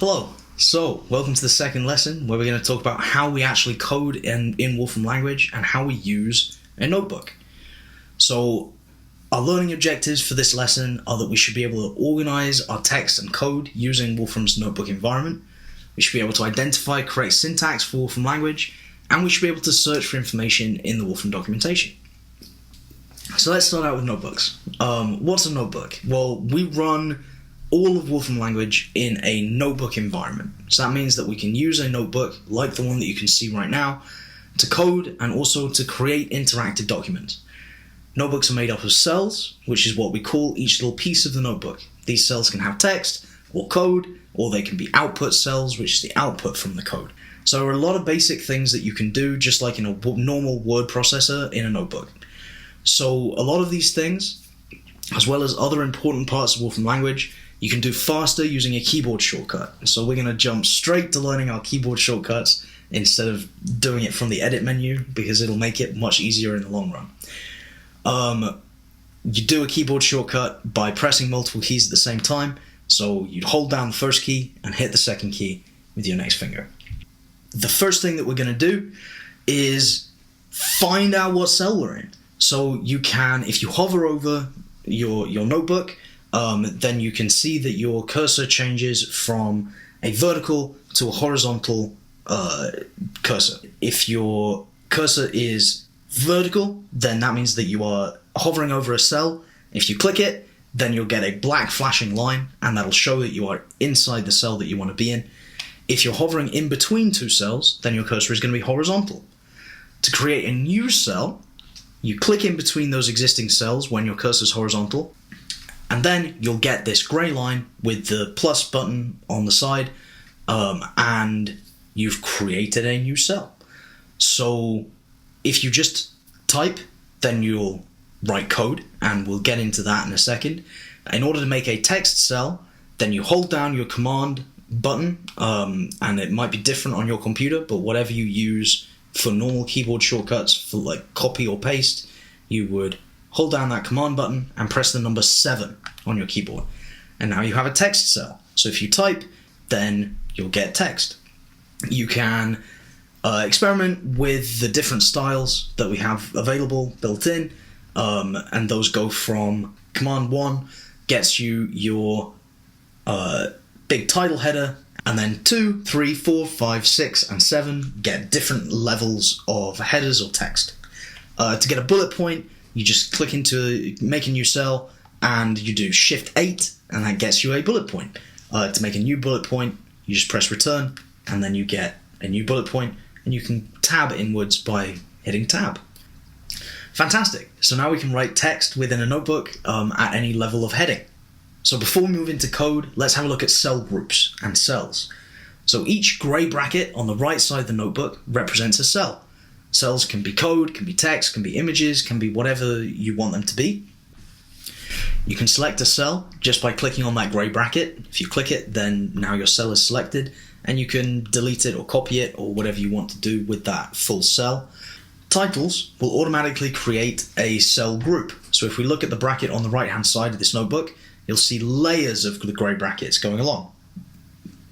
Hello. So, welcome to the second lesson where we're going to talk about how we actually code in Wolfram Language and how we use a notebook. So, our learning objectives for this lesson are that we should be able to organize our text and code using Wolfram's notebook environment. We should be able to identify correct syntax for Wolfram Language, and we should be able to search for information in the Wolfram documentation. So let's start out with notebooks. What's a notebook? Well, we run all of Wolfram Language in a notebook environment. So that means that we can use a notebook like the one that you can see right now to code and also to create interactive documents. Notebooks are made up of cells, which is what we call each little piece of the notebook. These cells can have text or code, or they can be output cells, which is the output from the code. So there are a lot of basic things that you can do just like in a normal word processor in a notebook. So a lot of these things, as well as other important parts of Wolfram Language, you can do faster using a keyboard shortcut. So we're going to jump straight to learning our keyboard shortcuts instead of doing it from the edit menu, because it'll make it much easier in the long run. You do a keyboard shortcut by pressing multiple keys at the same time. So you'd hold down the first key and hit the second key with your next finger. The first thing that we're going to do is find out what cell we're in. So you can, if you hover over your notebook, then you can see that your cursor changes from a vertical to a horizontal cursor. If your cursor is vertical, then that means that you are hovering over a cell. If you click it, then you'll get a black flashing line, and that'll show that you are inside the cell that you want to be in. If you're hovering in between two cells, then your cursor is going to be horizontal. To create a new cell, you click in between those existing cells when your cursor is horizontal, and then you'll get this grey line with the plus button on the side, and you've created a new cell. So if you just type, then you'll write code, and we'll get into that in a second. In order to make a text cell, then you hold down your command button, and it might be different on your computer, but whatever you use for normal keyboard shortcuts, for like copy or paste, you would hold down that command button and press the number 7 on your keyboard. And now you have a text cell. So if you type, then you'll get text. You can experiment with the different styles that we have available built in, and those go from command 1 gets you your big title header, and then 2, 3, 4, 5, 6, and 7 get different levels of headers or text. To get a bullet point, you just click into make a new cell, and you do Shift 8, and that gets you a bullet point. To make a new bullet point, you just press return, and then you get a new bullet point, and you can tab inwards by hitting tab. Fantastic. So now we can write text within a notebook at any level of heading. So before we move into code, let's have a look at cell groups and cells. So each grey bracket on the right side of the notebook represents a cell. Cells can be code, can be text, can be images, can be whatever you want them to be. You can select a cell just by clicking on that grey bracket. If you click it, then now your cell is selected, and you can delete it or copy it or whatever you want to do with that full cell. Titles will automatically create a cell group. So if we look at the bracket on the right hand side of this notebook, you'll see layers of the grey brackets going along.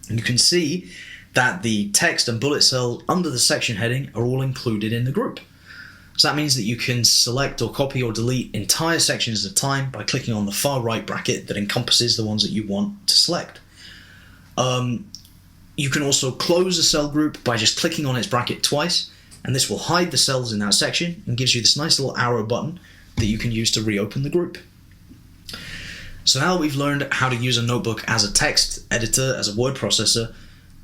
And you can see that the text and bullet cells under the section heading are all included in the group. So that means that you can select or copy or delete entire sections at a time by clicking on the far right bracket that encompasses the ones that you want to select. You can also close a cell group by just clicking on its bracket twice, and this will hide the cells in that section and gives you this nice little arrow button that you can use to reopen the group. So now that we've learned how to use a notebook as a text editor, as a word processor,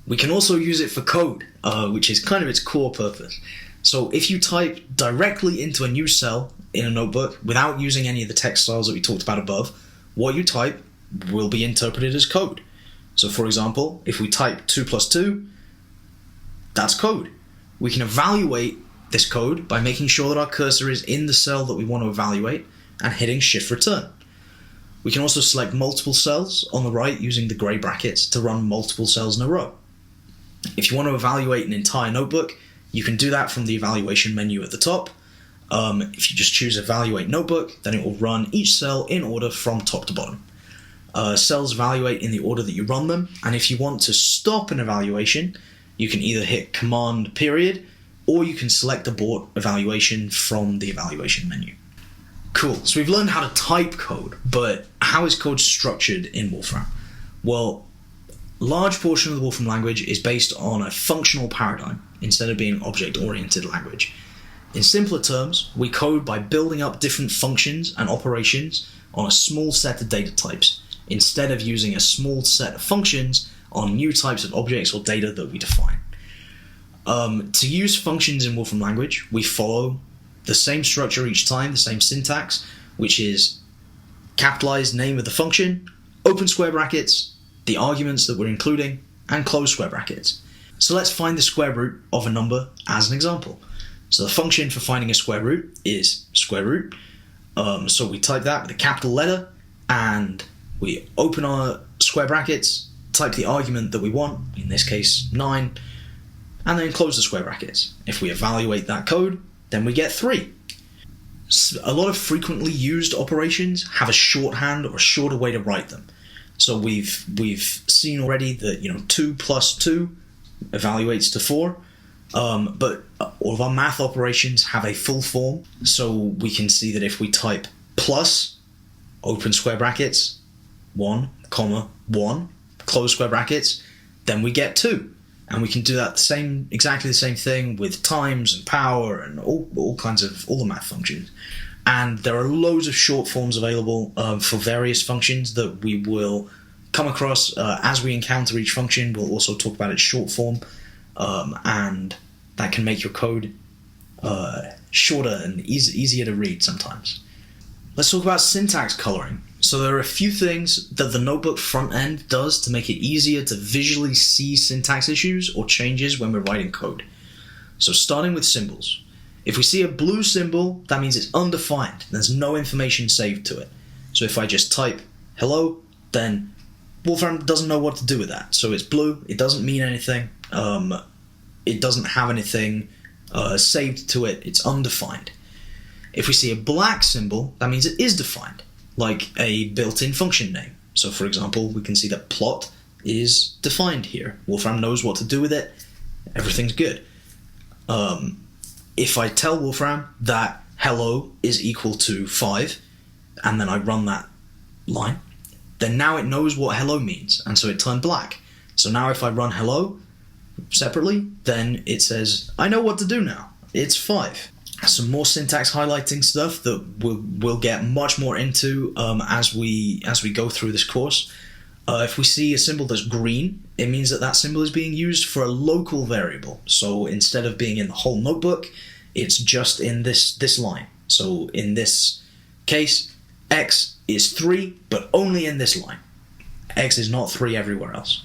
we can also use it for code, which is kind of its core purpose. So if you type directly into a new cell in a notebook without using any of the text styles that we talked about above, what you type will be interpreted as code. So for example, if we type 2 plus 2, that's code. We can evaluate this code by making sure that our cursor is in the cell that we want to evaluate and hitting Shift Return. We can also select multiple cells on the right using the grey brackets to run multiple cells in a row. If you want to evaluate an entire notebook, you can do that from the evaluation menu at the top. If you just choose Evaluate Notebook, then it will run each cell in order from top to bottom. Cells evaluate in the order that you run them, and if you want to stop an evaluation, you can either hit Command period, or you can select abort evaluation from the evaluation menu. Cool, so we've learned how to type code, but how is code structured in Wolfram? Well, a large portion of the Wolfram language is based on a functional paradigm instead of being an object-oriented language. In simpler terms, we code by building up different functions and operations on a small set of data types, instead of using a small set of functions on new types of objects or data that we define. To use functions in Wolfram language, we follow the same structure each time, the same syntax, which is capitalized name of the function, open square brackets, the arguments that we're including, and close square brackets. So let's find the square root of a number as an example. So the function for finding a square root is square root. So we type that with a capital letter, and we open our square brackets, type the argument that we want, in this case 9, and then close the square brackets. If we evaluate that code, then we get 3. A lot of frequently used operations have a shorthand or a shorter way to write them. So we've seen already that 2 plus 2 evaluates to 4, but all of our math operations have a full form. So we can see that if we type plus, open square brackets, 1, comma 1, close square brackets, then we get 2. And we can do that exactly the same thing with times and power and all kinds of all the math functions. And there are loads of short forms available for various functions that we will come across as we encounter each function. We'll also talk about its short form, and that can make your code shorter and easier to read sometimes. Let's talk about syntax coloring. So there are a few things that the Notebook front end does to make it easier to visually see syntax issues or changes when we're writing code. So starting with symbols. If we see a blue symbol, that means it's undefined. There's no information saved to it. So if I just type hello, then Wolfram doesn't know what to do with that. So it's blue, it doesn't mean anything, it doesn't have anything saved to it, it's undefined. If we see a black symbol, that means it is defined, like a built-in function name. So for example, we can see that plot is defined here. Wolfram knows what to do with it, everything's good. If I tell Wolfram that hello is equal to 5, and then I run that line, then now it knows what hello means, and so it turned black. So now if I run hello separately, then it says, I know what to do now, it's 5. Some more syntax highlighting stuff that we'll get much more into as we go through this course. If we see a symbol that's green, it means that that symbol is being used for a local variable. So instead of being in the whole notebook, it's just in this line. So in this case, x is 3, but only in this line. X is not 3 everywhere else.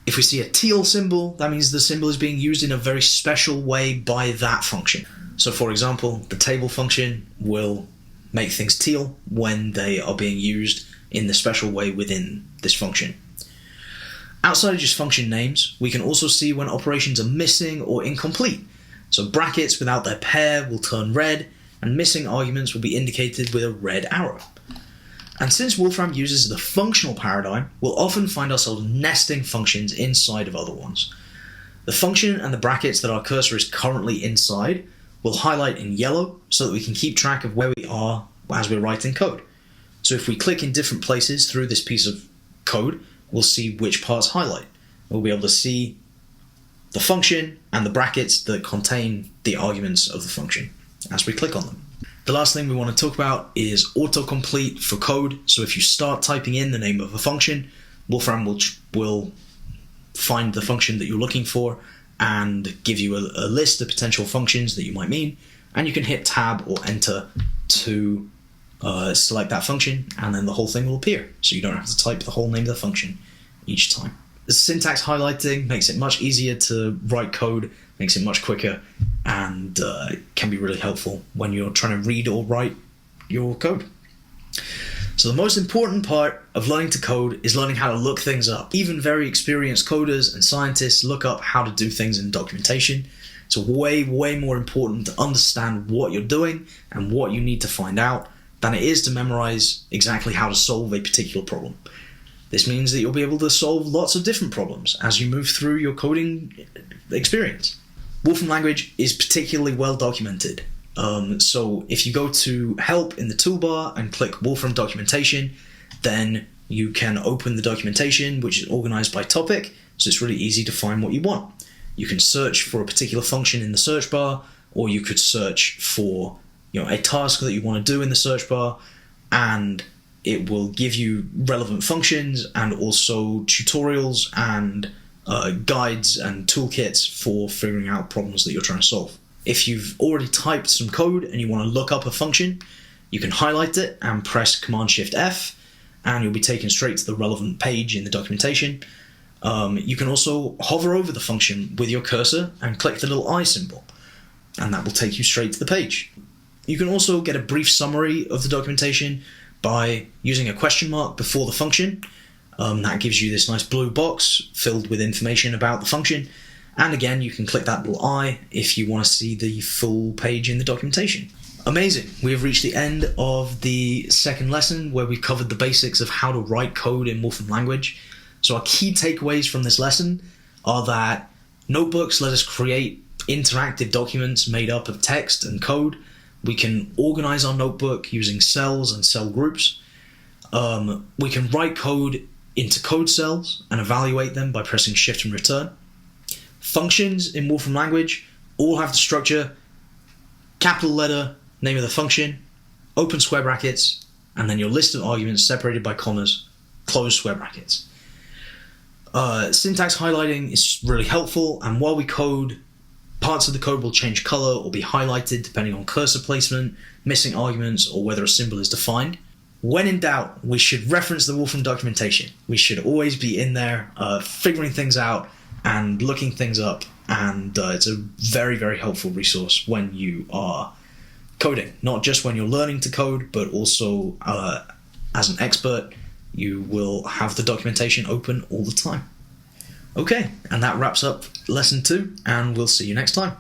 If we see a teal symbol, that means the symbol is being used in a very special way by that function. So for example, the table function will make things teal when they are being used in the special way within this function. Outside of just function names, we can also see when operations are missing or incomplete. So brackets without their pair will turn red, and missing arguments will be indicated with a red arrow. And since Wolfram uses the functional paradigm, we'll often find ourselves nesting functions inside of other ones. The function and the brackets that our cursor is currently inside will highlight in yellow so that we can keep track of where we are as we're writing code. So if we click in different places through this piece of code, we'll see which parts highlight. We'll be able to see the function and the brackets that contain the arguments of the function as we click on them. The last thing we want to talk about is autocomplete for code. So if you start typing in the name of a function, Wolfram will find the function that you're looking for and give you a list of potential functions that you might mean, and you can hit tab or enter to select that function, and then the whole thing will appear, so you don't have to type the whole name of the function each time. The syntax highlighting makes it much easier to write code, makes it much quicker, and can be really helpful when you're trying to read or write your code. So the most important part of learning to code is learning how to look things up. Even very experienced coders and scientists look up how to do things in documentation. It's way more important to understand what you're doing and what you need to find out than it is to memorize exactly how to solve a particular problem. This means that you'll be able to solve lots of different problems as you move through your coding experience. Wolfram Language is particularly well documented. So if you go to Help in the toolbar and click Wolfram Documentation, then you can open the documentation, which is organized by topic, so it's really easy to find what you want. You can search for a particular function in the search bar, or you could search for a task that you want to do in the search bar, and it will give you relevant functions and also tutorials and guides and toolkits for figuring out problems that you're trying to solve. If you've already typed some code and you want to look up a function, you can highlight it and press Command-Shift-F, and you'll be taken straight to the relevant page in the documentation. You can also hover over the function with your cursor and click the little eye symbol, and that will take you straight to the page. You can also get a brief summary of the documentation by using a question mark before the function. That gives you this nice blue box filled with information about the function. And again, you can click that little eye if you want to see the full page in the documentation. Amazing! We have reached the end of the second lesson where we've covered the basics of how to write code in Wolfram Language. So our key takeaways from this lesson are that notebooks let us create interactive documents made up of text and code. We can organize our notebook using cells and cell groups. We can write code into code cells and evaluate them by pressing Shift and Return. Functions in Wolfram Language all have the structure, capital letter, name of the function, open square brackets, and then your list of arguments separated by commas, close square brackets. Syntax highlighting is really helpful, and while we code, parts of the code will change color or be highlighted depending on cursor placement, missing arguments, or whether a symbol is defined. When in doubt, we should reference the Wolfram documentation. We should always be in there figuring things out and looking things up, and it's a very, very helpful resource when you are coding. Not just when you're learning to code, but also as an expert, you will have the documentation open all the time. Okay, and that wraps up lesson 2, and we'll see you next time.